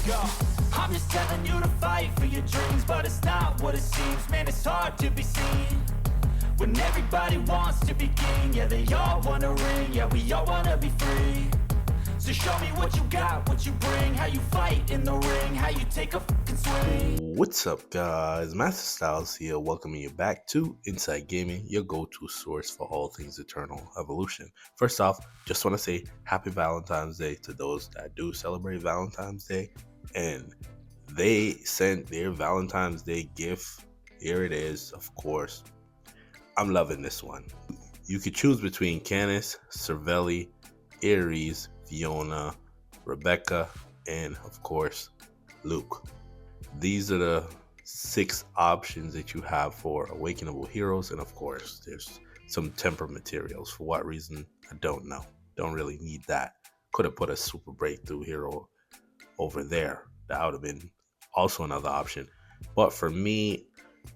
Go. I'm just telling you to fight for your dreams, but it's not what it seems. Man, it's hard to be seen when everybody wants to be king. Yeah, they all wanna ring. Yeah, we all wanna be free. So show me what you got, what you bring, how you fight in the ring, how you take a fucking swing. What's up, guys? Master Styles here, welcoming you back to Inside Gaming, your go-to source for all things Eternal Evolution. First off, just want to say happy Valentine's Day to those that do celebrate Valentine's Day, and they sent their Valentine's Day gift. Here it is, of course. I'm loving this one. You could choose between Canis, Cervelli, Ares, Fiona, Rebecca, and of course, Luke. These are the 6 options that you have for awakenable heroes, and of course there's some temper materials. For what reason, I don't know. Don't really need that. Could have put a super breakthrough hero over there. That would have been also another option. But for me,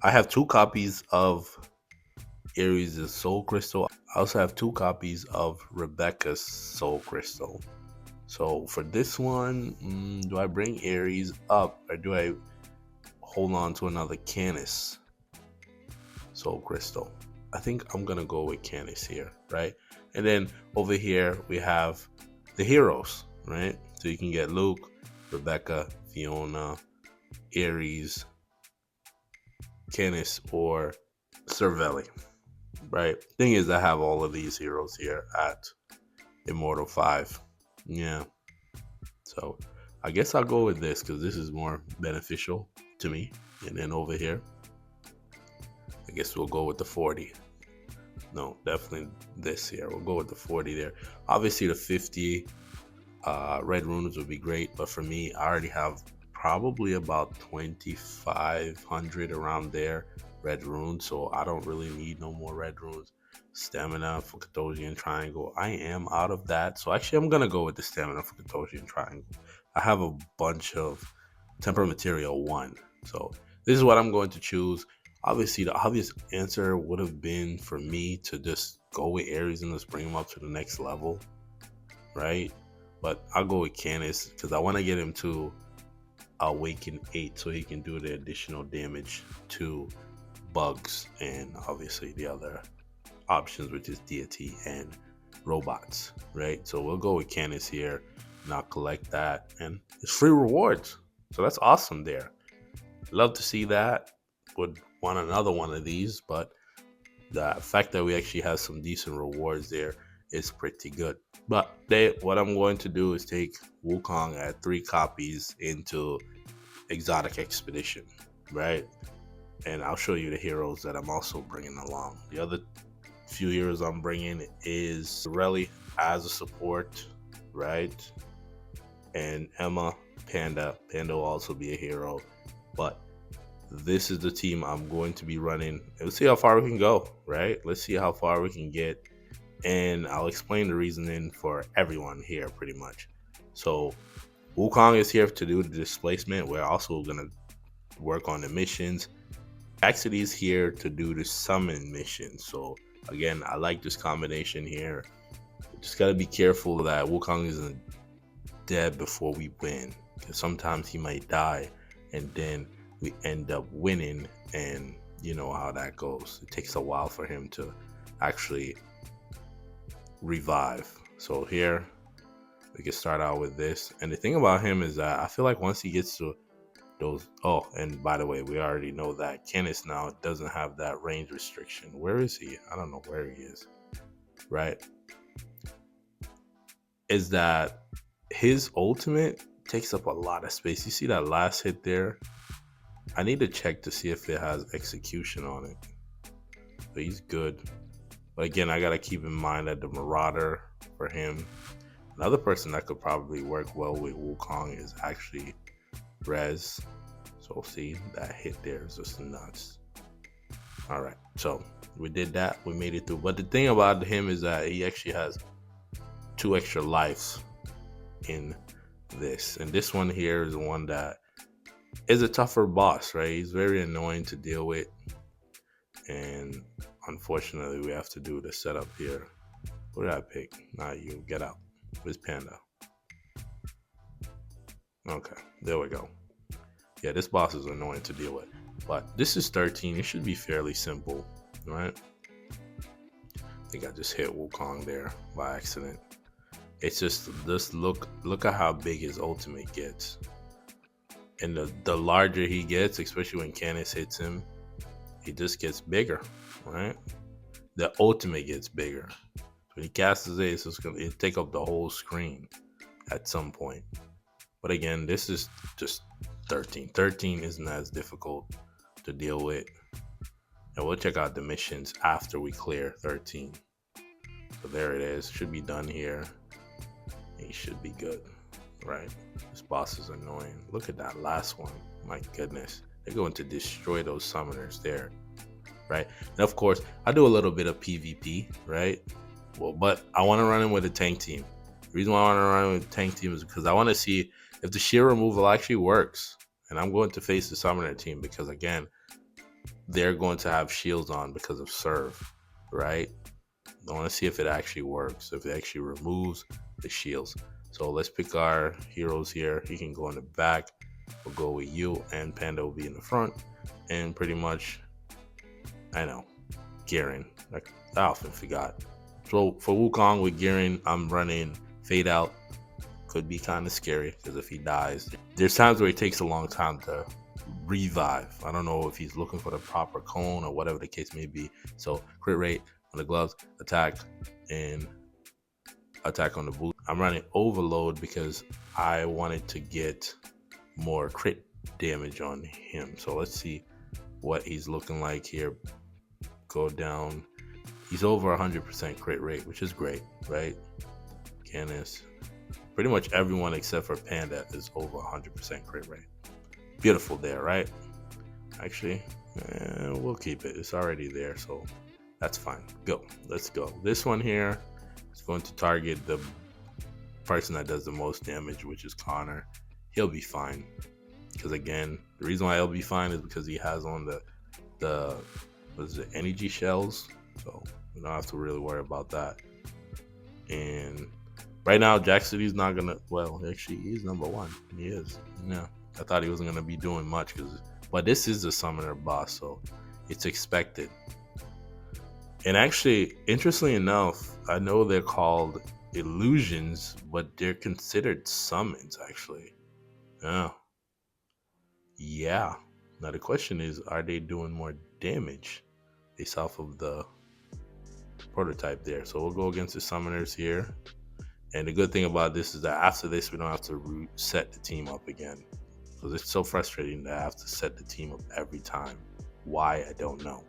I have 2 copies of Ares' Soul Crystal. I also have 2 copies of Rebecca's Soul Crystal. So for this one, do I bring Ares up or do I hold on to another Canis Soul Crystal? I think I'm gonna go with Canis here, right? And then over here we have the heroes, right? So you can get Luke, Rebecca, Fiona, Ares, Canis, or Cervelli, right? Thing is, I have all of these heroes here at Immortal 5. Yeah, so I guess I'll go with this because this is more beneficial to me. And then over here, I guess we'll go with the 40. No, definitely this here. We'll go with the 40 there. Obviously, the 50 red runes would be great, but for me, I already have probably about 2,500 around there red runes, so I don't really need no more red runes. Stamina for Cathosian Triangle, I am out of that, so actually I'm gonna go with the stamina for Cathosian Triangle. I have a bunch of temper material 1, so this is what I'm going to choose. Obviously the obvious answer would have been for me to just go with Ares and just bring him up to the next level, right? But I'll go with Canis because I want to get him to Awaken 8 so he can do the additional damage to bugs and obviously the other options, which is deity and robots, right? So we'll go with Canis here and I'll collect that, and it's free rewards, so that's awesome there. Love to see that. Would want another one of these, but the fact that we actually have some decent rewards there is pretty good. But what I'm going to do is take Wukong at 3 copies into Exotic Expedition, right? And I'll show you the heroes that I'm also bringing along. The other few heroes I'm bringing is Sorelli as a support, right? And Emma, Panda will also be a hero. But this is the team I'm going to be running. Let's see how far we can go, right? Let's see how far we can get. And I'll explain the reasoning for everyone here pretty much. So Wukong is here to do the displacement. We're also going to work on the missions. Actually is here to do the summon mission. So again, I like this combination here. Just got to be careful that Wukong isn't dead before we win, because sometimes he might die and then we end up winning, and you know how that goes. It takes a while for him to actually revive. So here we can start out with this, and the thing about him is that I feel like once he gets to those, oh, and by the way, we already know that Canis now doesn't have that range restriction. Where is he? I don't know where he is, right? Is that his ultimate takes up a lot of space. You see that last hit there? I need to check to see if it has execution on it, but he's good. But again, I gotta keep in mind that the Marauder for him, another person that could probably work well with Wukong is actually Rez. So see, that hit there is just nuts. All right, so we did that, we made it through. But the thing about him is that he actually has 2 extra lives in this, and this one here is the one that is a tougher boss, right? He's very annoying to deal with, and unfortunately we have to do the setup here. What did I pick? Not you. Get out. Where's Panda? Okay, there we go. Yeah, this boss is annoying to deal with. But this is 13. It should be fairly simple, right? I think I just hit Wukong there by accident. It's just this look at how big his ultimate gets. And the larger he gets, especially when Canis hits him, he just gets bigger, right? The ultimate gets bigger. When he casts his ace, it's gonna take up the whole screen at some point. But again, this is just 13. 13 isn't as difficult to deal with. And we'll check out the missions after we clear 13. So there it is. Should be done here. He should be good. Right. This boss is annoying. Look at that last one. My goodness. They're going to destroy those summoners there. Right. And of course, I do a little bit of PvP, right? Well, but I want to run in with a tank team. The reason why I want to run with a tank team is because I want to see if the shield removal actually works. And I'm going to face the summoner team because, again, they're going to have shields on because of serve, right? I want to see if it actually works, if it actually removes the shields. So let's pick our heroes here. He can go in the back. We'll go with you, and Panda will be in the front. And pretty much, I know, Garen. Like, I often forgot. So for Wukong with Garen, I'm running Fade Out. Could be kind of scary because if he dies, there's times where it takes a long time to revive. I don't know if he's looking for the proper cone or whatever the case may be. So crit rate on the gloves, attack, and attack on the boot. I'm running overload because I wanted to get more crit damage on him. So let's see what he's looking like here. Go down. He's over 100% crit rate, which is great, right? Canis. Pretty much everyone except for Panda is over 100% crit rate. Beautiful there, right? Actually, we'll keep it. It's already there, so that's fine. Go. Let's go. This one here is going to target the person that does the most damage, which is Connor. He'll be fine. Because again, the reason why he'll be fine is because he has on the what is it, energy shells. So we don't have to really worry about that. And right now, Jack City's not gonna. Well, actually, he's number one. He is. Yeah. I thought he wasn't gonna be doing much but this is the summoner boss, so it's expected. And actually, interestingly enough, I know they're called illusions, but they're considered summons. Actually, yeah. Now the question is, are they doing more damage based off of the prototype there? So we'll go against the summoners here. And the good thing about this is that after this, we don't have to reset the team up again. Because it's so frustrating to have to set the team up every time. Why, I don't know.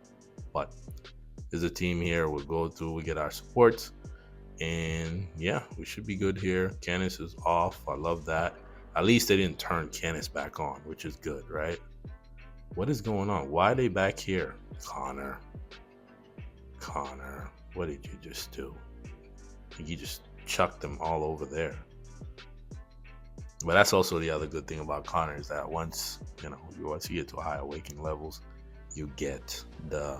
But there's a team here. We'll go through, we get our supports. And yeah, we should be good here. Canis is off. I love that. At least they didn't turn Canis back on, which is good, right? What is going on? Why are they back here? Connor, what did you just do? You just chucked them all over there. But that's also the other good thing about Connor is that once you get to high awakening levels, you get the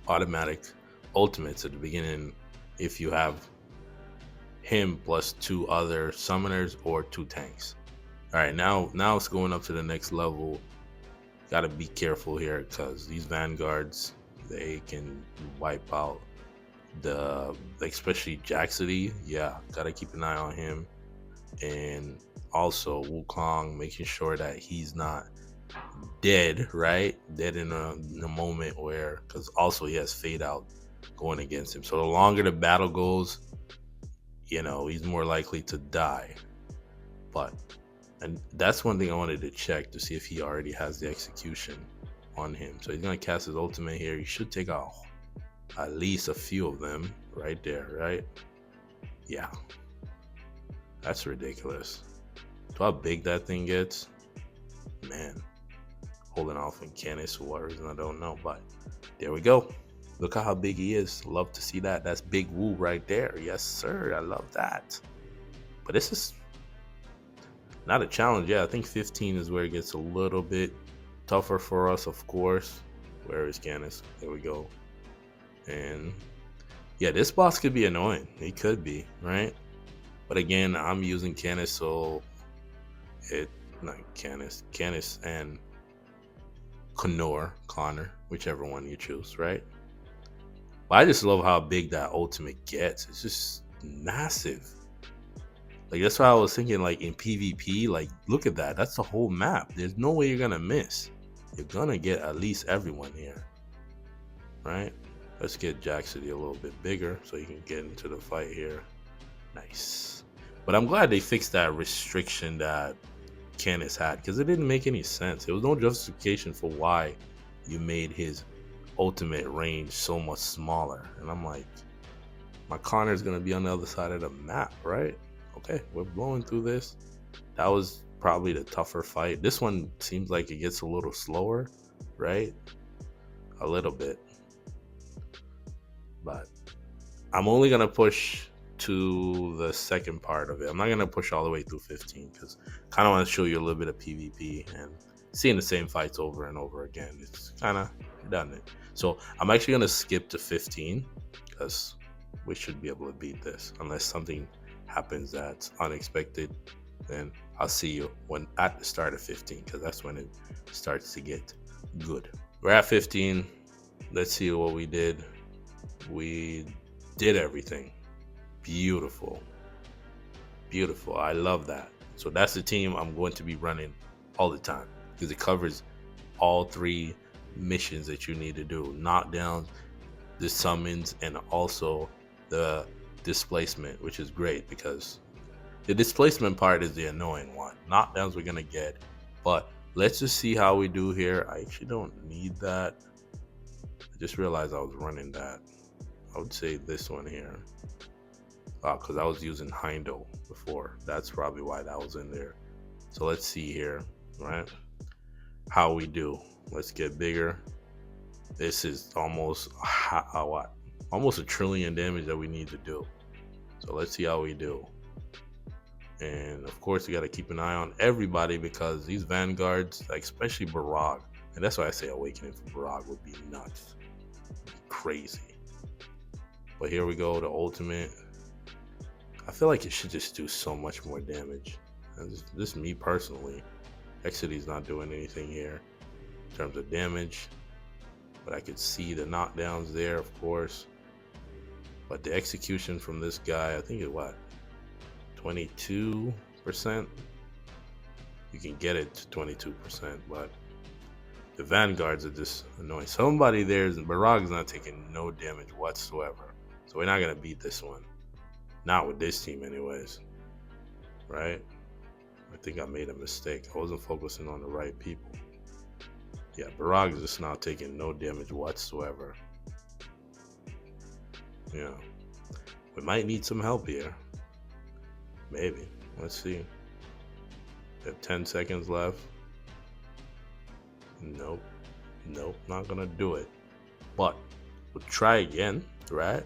automatic ultimates at the beginning if you have him plus 2 other summoners or 2 tanks. All right, now it's going up to the next level. Got to be careful here because these vanguards, they can wipe out especially Jack City. Yeah, got to keep an eye on him. And also Wukong, making sure that he's not dead, right? Dead in a moment where, because also he has Fade Out going against him. So the longer the battle goes, he's more likely to die. And that's one thing I wanted to check to see if he already has the execution on him. So he's going to cast his ultimate here. He should take out at least a few of them right there, right? Yeah. That's ridiculous. To how big that thing gets, man. Holding off in Canis for what reason, I don't know. But there we go. Look at how big he is. Love to see that. That's big woo right there. Yes, sir. I love that. But this is not a challenge. Yeah, I think 15 is where it gets a little bit tougher for us, of course. Where is Canis? There we go. And yeah, this boss could be annoying. He could be, right? But again, I'm using Canis, so it, not Canis and Connor, whichever one you choose, right? But I just love how big that ultimate gets. It's just massive. Like that's why I was thinking, like in PvP, like look at that. That's the whole map. There's no way you're gonna miss. You're gonna get at least everyone here, right? Let's get Jack City a little bit bigger so you can get into the fight here. Nice. But I'm glad they fixed that restriction that Canis had, because it didn't make any sense. There was no justification for why you made his ultimate range so much smaller. And I'm like, my Connor's gonna be on the other side of the map, right? Okay, we're blowing through this. That was probably the tougher fight. This one seems like it gets a little slower, right? A little bit. But I'm only gonna push to the second part of it. I'm not gonna push all the way through 15 because I kind of want to show you a little bit of PvP, and seeing the same fights over and over again, it's kind of redundant. So I'm actually gonna skip to 15 because we should be able to beat this unless something happens that's unexpected. Then I'll see you when at the start of 15 because that's when it starts to get good. We're at 15. Let's see what we did. We did everything. Beautiful. I love that. So that's the team I'm going to be running all the time because it covers all 3 missions that you need to do: knockdowns, the summons, and also the displacement, which is great because the displacement part is the annoying one. Knockdowns we're gonna get, but let's just see how we do here. I actually don't need that. I just realized I was running that. I would say this one here. Because I was using Heindel before. That's probably why that was in there. So let's see here, right? How we do. Let's get bigger. This is almost what? Almost 1 trillion damage that we need to do. So let's see how we do. And of course, you got to keep an eye on everybody because these vanguards, like especially Barag, and that's why I say Awakening for Barag would be nuts, crazy. But here we go, the ultimate. I feel like it should just do so much more damage. And this me personally. Exity's not doing anything here in terms of damage. But I could see the knockdowns there, of course. But the execution from this guy, I think it what? 22%? You can get it to 22%, but the vanguards are just annoying. Somebody there's Barag's not taking no damage whatsoever. So we're not gonna beat this one. Not with this team anyways. Right? I think I made a mistake. I wasn't focusing on the right people. Yeah, Barag is just not taking no damage whatsoever. Yeah. We might need some help here. Maybe. Let's see. We have 10 seconds left. Nope. Not gonna do it. But we'll try again, right?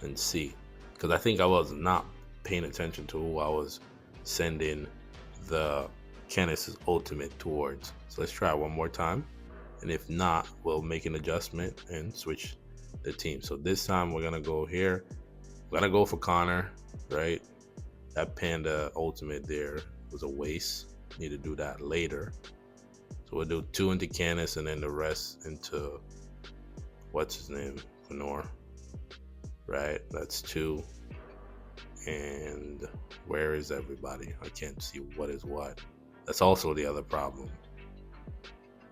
And see. Because I think I was not paying attention to who I was sending the Canis' ultimate towards. So let's try one more time. And if not, we'll make an adjustment and switch the team. So this time we're going to go here. We're going to go for Connor, right? That Panda ultimate there was a waste. Need to do that later. So we'll do 2 into Canis and then the rest into, what's his name? Fenor. Right, that's 2. And where is everybody? I can't see what is what. That's also the other problem.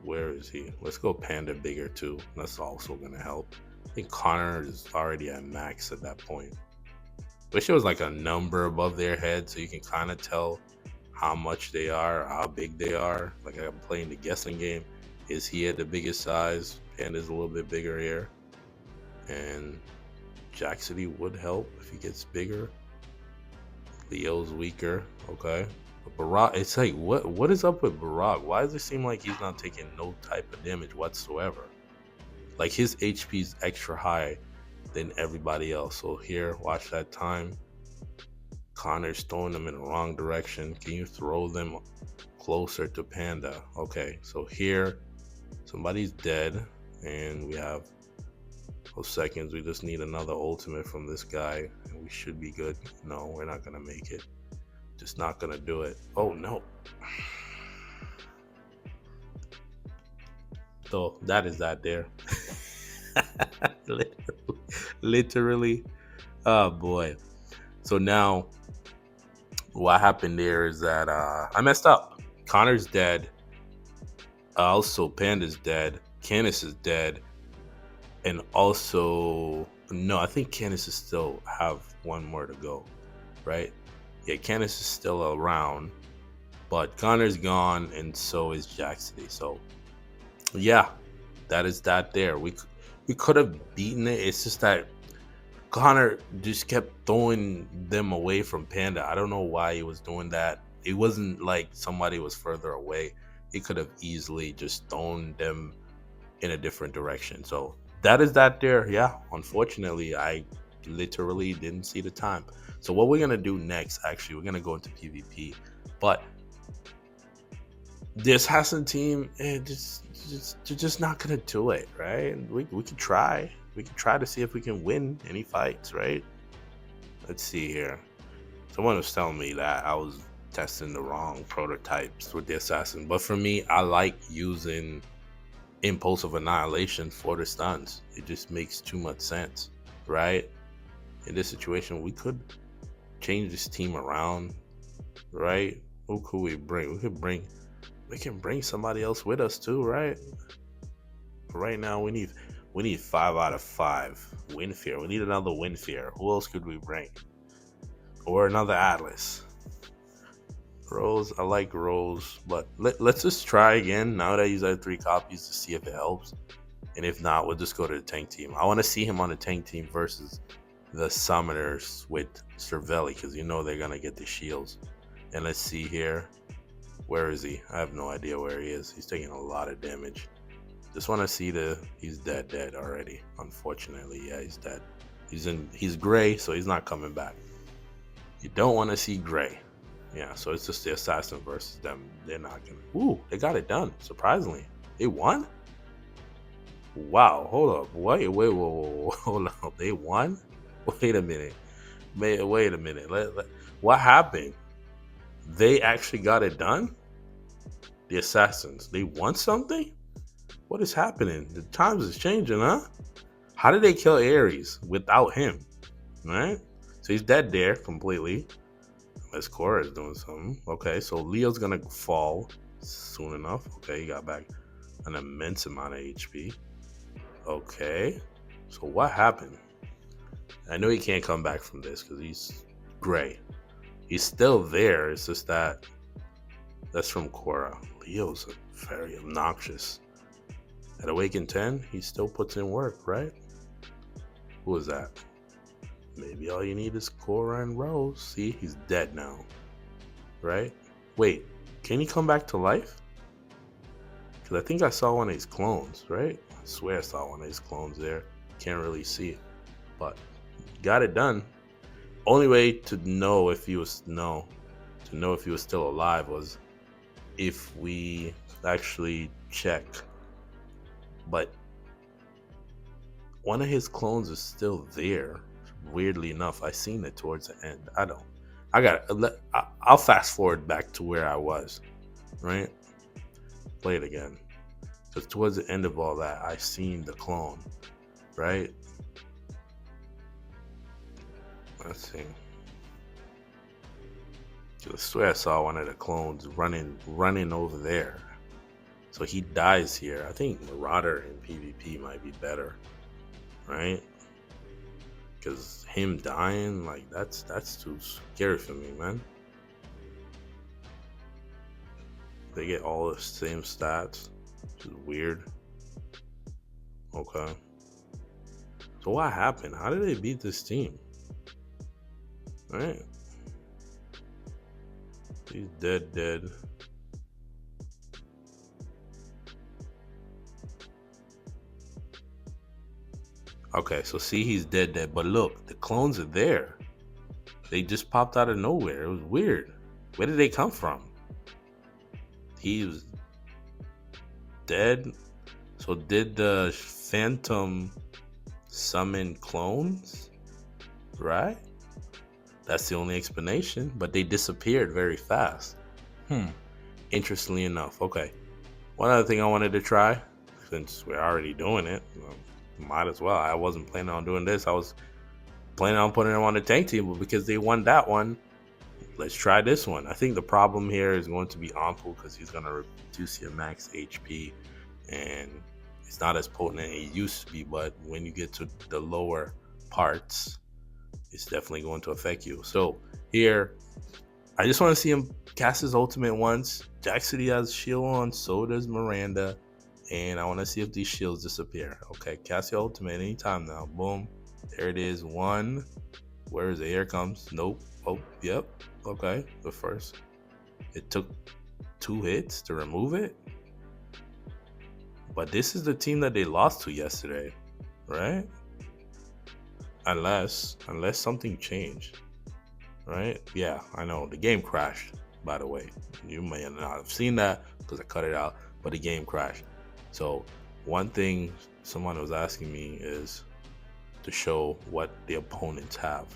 Where is he? Let's go Panda bigger too. That's also gonna help. I think Connor is already at max at that point. Wish there was like a number above their head so you can kind of tell how much they are, how big they are. Like I'm playing the guessing game. Is he at the biggest size? Panda's a little bit bigger here. And Jack City would help if he gets bigger. Leo's weaker, okay. But Barag, it's like, what is up with Barag? Why does it seem like he's not taking no type of damage whatsoever? Like his HP is extra high than everybody else. So here, watch that time. Connor's throwing them in the wrong direction. Can you throw them closer to Panda? Okay, so here, somebody's dead, and we have those seconds. We just need another ultimate from this guy, and we should be good. No, we're not gonna make it. Just not gonna do it. Oh no. So that is that there. literally, literally. Oh boy. So now what happened there is that I messed up. Connor's dead. Also, Panda's dead. Canis is dead. And also, no, I think Canis is still have one more to go, right? Yeah, Canis is still around, but Connor's gone, and so is Jaxity. So, yeah, that is that there. We could have beaten it. It's just that Connor just kept throwing them away from Panda. I don't know why he was doing that. It wasn't like somebody was further away. He could have easily just thrown them in a different direction. So that is that there. Yeah, unfortunately, I literally didn't see the time. So what we're gonna do next, actually, we're gonna go into PvP. But the assassin team, just not gonna do it, right? We could try. We could try to see if we can win any fights, right? Let's see here. Someone was telling me that I was testing the wrong prototypes with the assassin, but for me, I like using impulsive annihilation for the stuns. It just makes too much sense, right? In this situation, we could change this team around, right? Who could we bring? We can bring somebody else with us too, right? Right now, we need 5 out of 5 win fear. We need another win fear. Who else could we bring? Or another Atlas. Rose, I like Rose, but let's just try again now that he's had 3 copies to see if it helps. And if not, we'll just go to the tank team. I want to see him on the tank team versus the summoners with Cervelli, because you know they're gonna get the shields. And let's see here. Where is he? I have no idea where he is. He's taking a lot of damage. Just want to see he's dead already. Unfortunately, yeah, he's dead. He's gray, so he's not coming back. You don't want to see gray. Yeah, so it's just the assassin versus them. They're not gonna. Ooh, they got it done. Surprisingly, they won. Wow, hold up. Wait, whoa, hold up. They won. Wait a minute. Wait a minute. What happened? They actually got it done. The assassins. They won something. What is happening? The times is changing, huh? How did they kill Ares without him? Right? So he's dead there completely. Unless Cora is doing something. Okay, so Leo's gonna fall soon enough. Okay, he got back an immense amount of HP. Okay, so what happened? I know he can't come back from this because he's gray. He's still there. It's just that's from Cora. Leo's very obnoxious. At Awaken 10, he still puts in work, right? Who is that? Maybe all you need is Cora and Rose. See, he's dead now. Right? Wait, can he come back to life? Because I think I saw one of his clones, right? I swear I saw one of his clones there. Can't really see it. But got it done. Only way to know if he was still alive was if we actually check. But one of his clones is still there. Weirdly enough, I seen it towards the end. I'll fast forward back to where I was, right? Play it again. Because towards the end of all that, I seen the clone, right? Let's see. I swear I saw one of the clones running over there. So he dies here. I think Marauder in PvP might be better, right? Because him dying, like that's too scary for me, man. They get all the same stats, which is weird. Okay. So what happened? How did they beat this team? Right? He's dead. Okay, so see, he's dead. But look, the clones are there. They just popped out of nowhere. It was weird. Where did they come from? He was dead. So did the Phantom summon clones? Right? That's the only explanation, but they disappeared very fast. Interestingly enough. Okay. One other thing I wanted to try, since we're already doing it, might as well. I wasn't planning on doing this. I was planning on putting them on the tank team, but because they won that one, let's try this one. I think the problem here is going to be Ampu because he's going to reduce your max HP, and it's not as potent as it used to be, but when you get to the lower parts, it's definitely going to affect you. So here, I just want to see him cast his ultimate once. Jack City has shield on, so does Miranda. And I want to see if these shields disappear. Okay, cast your ultimate anytime now. Boom. There it is. One. Where is it? Here it comes. Nope. Oh, yep. Okay. The first. It took 2 hits to remove it. But this is the team that they lost to yesterday, right? Unless something changed. Right? Yeah, I know. The game crashed, by the way. You may not have seen that because I cut it out, but the game crashed. So one thing someone was asking me is to show what the opponents have.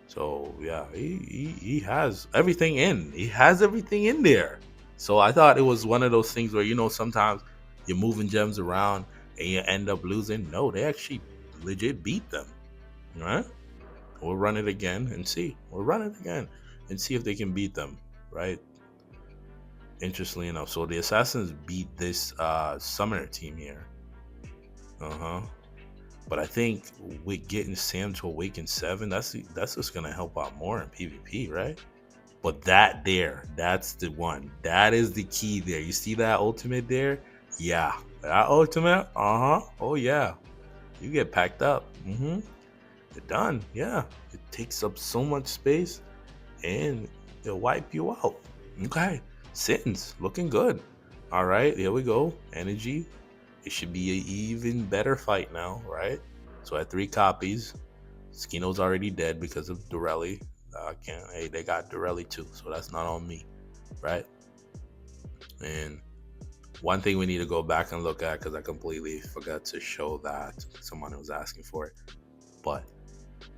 So yeah, he has everything in. He has everything in there. So I thought it was one of those things where, sometimes you're moving gems around and you end up losing. No, they actually legit beat them. Right? We'll run it again and see. We'll run it again and see if they can beat them, right? Interestingly enough, so the Assassins beat this Summoner team here. But I think with getting Sam to Awaken 7, that's just gonna help out more in PvP, right? But that's the one. That is the key there. You see that ultimate there? Yeah, that ultimate. Oh yeah, you get packed up. You're done. Yeah, it takes up so much space and it'll wipe you out. Okay, Sins looking good. All right, here we go. Energy. It should be an even better fight now, right? So at 3 copies, Skino's already dead because of Durelli. Hey, they got Durelli too, so that's not on me, right? And one thing we need to go back and look at, because I completely forgot to show that, someone was asking for it, but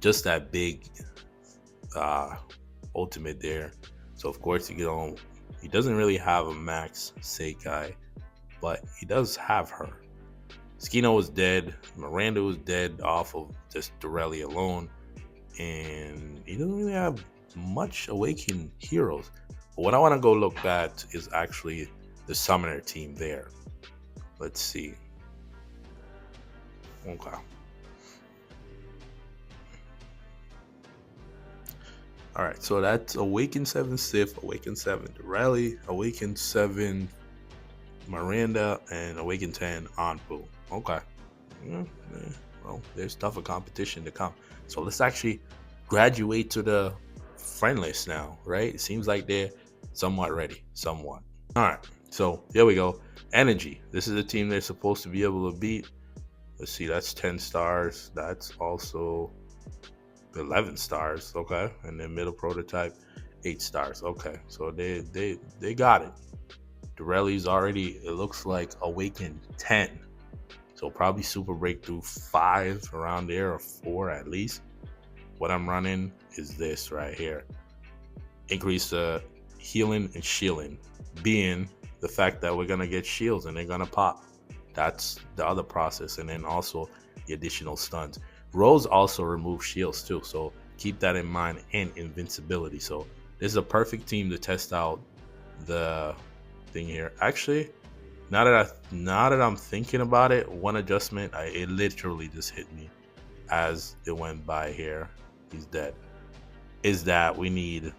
just that big ultimate there. So of course he doesn't really have a max Seikai, but he does have her. Skino was dead, Miranda was dead off of just Durelli alone, and he doesn't really have much awakened heroes. But what I want to go look at is actually the Summoner team there. Let's see. Okay. Alright, so that's Awaken 7 Sif, Awaken 7 Durelli, Awaken 7 Miranda, and Awaken 10 Anpu. Okay. Well, there's tougher competition to come. So let's actually graduate to the friend list now, right? It seems like they're somewhat ready. Somewhat. Alright, so here we go. Energy. This is the team they're supposed to be able to beat. Let's see, that's 10 stars. That's also 11 stars. Okay. And then middle prototype, 8 stars. Okay. So they got it. Durelli's already, it looks like, Awakened 10. So probably Super Breakthrough 5 around there, or 4 at least. What I'm running is this right here. Increase the healing and shielding, being the fact that we're going to get shields and they're going to pop. That's the other process. And then also the additional stuns. Rose also removes shields too, so keep that in mind, and invincibility. So this is a perfect team to test out the thing here. Actually, now that I'm thinking about it, one adjustment, it literally just hit me as it went by here. He's dead. Is that we need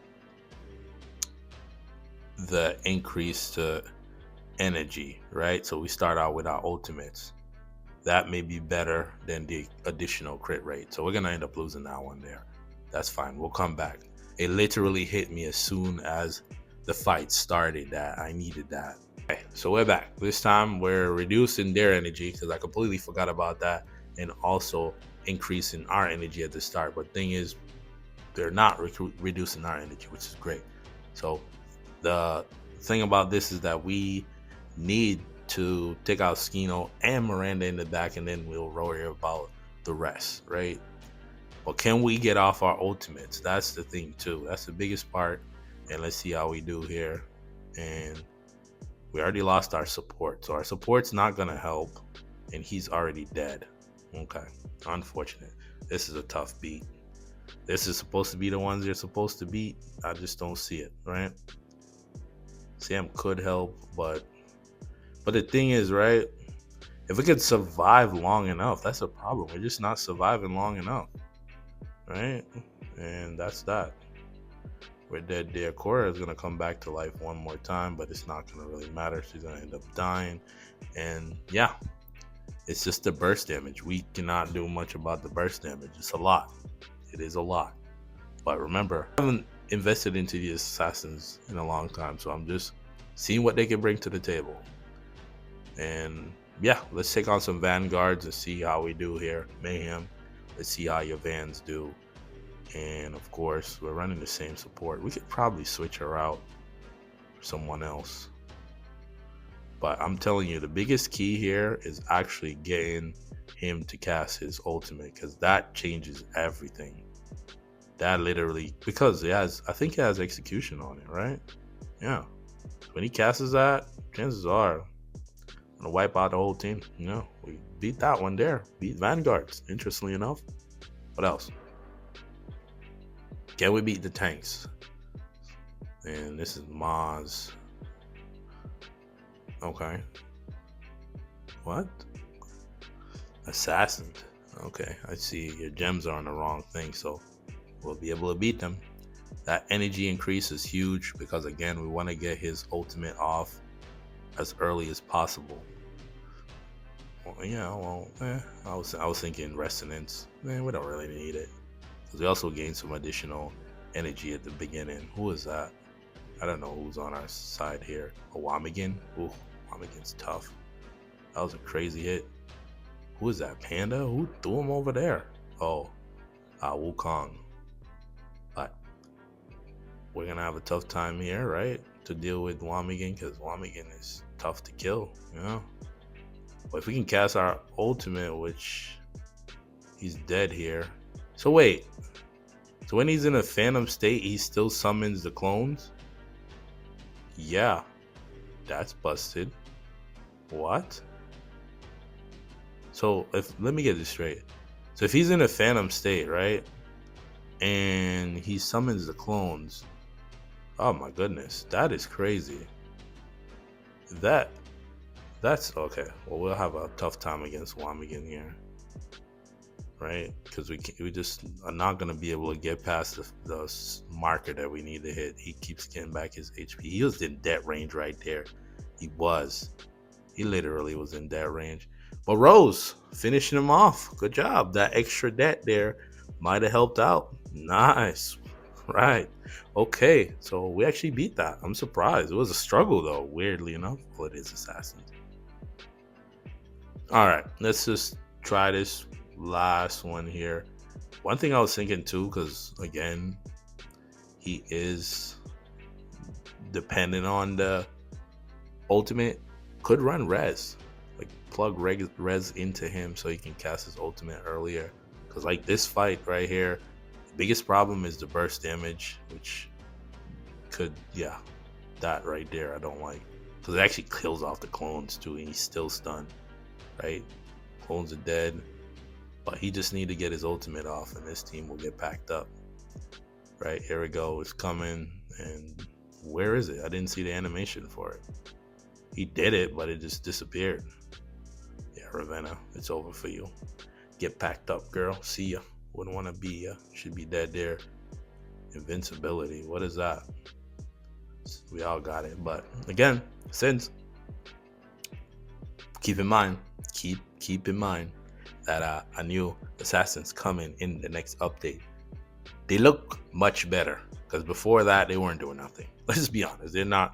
the increase to energy, right? So we start out with our ultimates. That may be better than the additional crit rate. So we're going to end up losing that one there. That's fine. We'll come back. It literally hit me as soon as the fight started that I needed that. Okay, so we're back. This time we're reducing their energy because I completely forgot about that, and also increasing our energy at the start. But thing is, they're not reducing our energy, which is great. So the thing about this is that we need to take out Skino and Miranda in the back, and then we'll worry about the rest, right? But can we get off our ultimates? That's the thing too. That's the biggest part. And let's see how we do here. And we already lost our support. So our support's not going to help. And he's already dead. Okay. Unfortunate. This is a tough beat. This is supposed to be the ones you're supposed to beat. I just don't see it, right? Sam could help, but the thing is, right? If we could survive long enough, that's a problem. We're just not surviving long enough, right? And that's that. We're dead there. Cora is gonna come back to life one more time, but it's not gonna really matter. She's gonna end up dying, and yeah, it's just the burst damage. We cannot do much about the burst damage. It's a lot. It is a lot. But remember, I haven't invested into these assassins in a long time, so I'm just seeing what they can bring to the table. And yeah, let's take on some vanguards and see how we do here. Mayhem, let's see how your vans do. And of course, we're running the same support. We could probably switch her out for someone else. But I'm telling you, the biggest key here is actually getting him to cast his ultimate, because that changes everything. That literally, because I think he has execution on it, right? Yeah. When he casts that, chances are I'm gonna wipe out the whole team. You know, we beat that one there. Beat vanguards, interestingly enough. What else? Can we beat the tanks? And this is Maz. Okay. What? Assassin. Okay, I see your gems are on the wrong thing, so we'll be able to beat them. That energy increase is huge because, again, we want to get his ultimate off as early as possible. Well, yeah, I was thinking resonance. Man, we don't really need it. Because we also gain some additional energy at the beginning. Who is that? I don't know who's on our side here. A Wamigan? Ooh, Wamigan's tough. That was a crazy hit. Who is that? Panda? Who threw him over there? Oh, Wukong. But we're going to have a tough time here, right? To deal with Wamigan, because Wamigan is tough to kill, you know? But if we can cast our ultimate, which he's dead here. So wait. So when he's in a phantom state, he still summons the clones? Yeah. That's busted. What? So let me get this straight. So if he's in a phantom state, right? And he summons the clones. Oh my goodness. That is crazy. That's okay. Well, we'll have a tough time against Wamigan here. Right? Because we just are not going to be able to get past the marker that we need to hit. He keeps getting back his HP. He was in dead range right there. He literally was in dead range. But Rose finishing him off. Good job. That extra debt there might have helped out. Nice. Right. Okay. So we actually beat that. I'm surprised. It was a struggle though, weirdly enough. Well, it is Assassins. All right. Let's just try this last one here. One thing I was thinking too, because again, he is dependent on the ultimate, could run res. Like plug res into him so he can cast his ultimate earlier. Because like this fight right here, the biggest problem is the burst damage, which could, yeah, that right there I don't like. Because it actually kills off the clones too, and he's still stunned, right? Clones are dead. But he just need to get his ultimate off and this team will get packed up. Right, here we go. It's coming. And where is it? I didn't see the animation for it. He did it, but it just disappeared. Yeah, Ravenna, it's over for you. Get packed up, girl. See ya. Wouldn't want to be ya. Should be dead there. Invincibility. What is that? We all got it. But again, since keep in mind that a new Assassin's coming in the next update. They look much better because before that they weren't doing nothing. Let's just be honest, they're not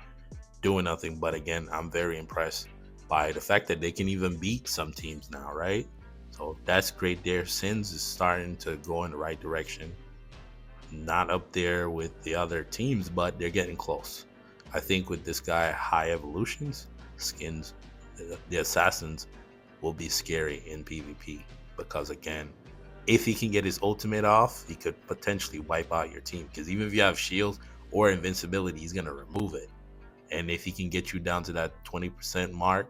doing nothing. But again, I'm very impressed by the fact that they can even beat some teams now, right? So that's great there. Sins is starting to go in the right direction. Not up there with the other teams, but they're getting close. I think with this guy, high evolutions, skins, the Assassins will be scary in PvP because again, if he can get his ultimate off, he could potentially wipe out your team. Because even if you have shields or invincibility, he's gonna remove it. And if he can get you down to that 20% mark,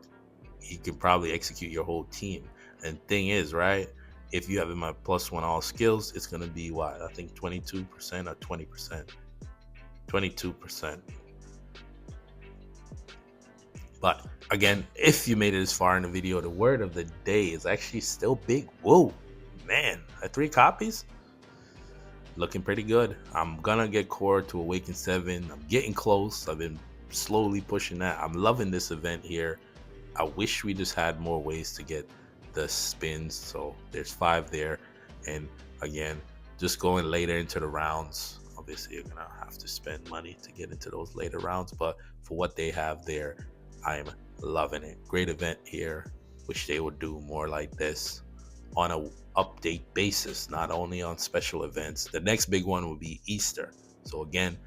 he can probably execute your whole team. And thing is, right? If you have him at +1 all skills, it's gonna be what? I think 22% or 20%. 22%. But again, if you made it this far in the video, the word of the day is actually still Big Woo. Man, at 3 copies, looking pretty good. I'm gonna get core to Awaken 7. I'm getting close. I've been slowly pushing that. I'm loving this event here. I wish we just had more ways to get the spins. So there's 5 there. And again, just going later into the rounds. Obviously, you're gonna have to spend money to get into those later rounds. But for what they have there, I'm loving it. Great event here. Wish they would do more like this on a update basis, not only on special events. The next big one will be Easter. So again,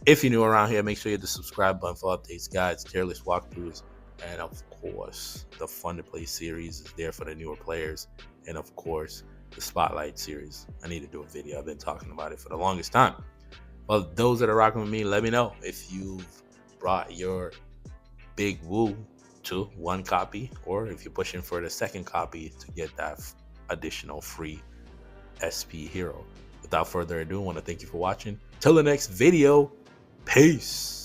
if you're new around here, make sure you hit the subscribe button for updates, guides, tier list walkthroughs, and of course, the Fun to Play series is there for the newer players, and of course, the Spotlight series. I need to do a video. I've been talking about it for the longest time. Well, those that are rocking with me, let me know if you've brought your Big Woo to 1 copy, or if you're pushing for the 2nd copy to get that additional free SP hero. Without further ado, I want to thank you for watching. Till the next video, peace.